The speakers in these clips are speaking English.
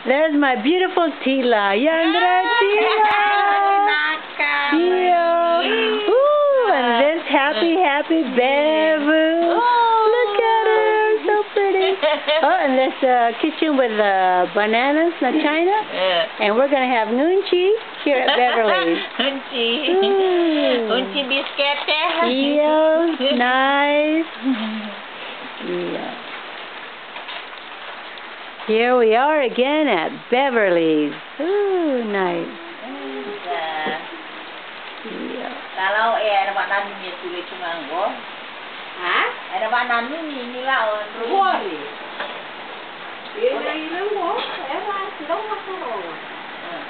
There's my beautiful Tila. Yandra Tila. Ooh, and this happy Bevu. Look at her, so pretty. Oh, and this kitchen with bananas, not China. And we're going to have Nunchi here at Beverly's. Nunchi biscuit. Yeah, nice. Yeah. Here we are again at Beverly's. Ooh, nice. Yeah. Kalau ada mana ni tulis cuma go. Ada mana ni lah orang. Ini go. Sudah masuk.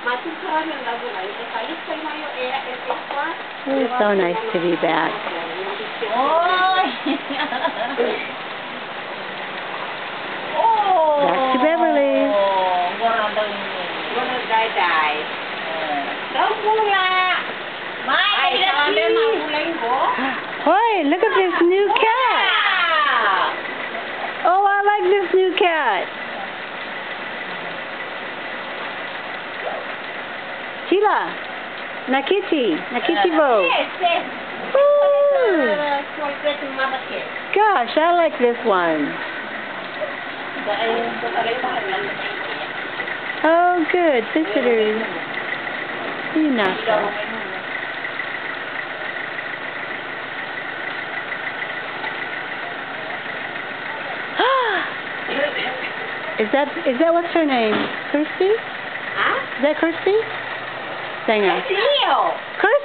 Masuk kerana lagu lain. Sekali saya mahu It's so nice to be back. Back to Beverly's. Hoy, look at this new cat. Oh, I like this new cat. Tila, Nakiti Vo. Gosh, I like this one. Oh, good. Visitors. Is that what's her name? Kirsty? Is that Kirsty? Singer. Kirsty.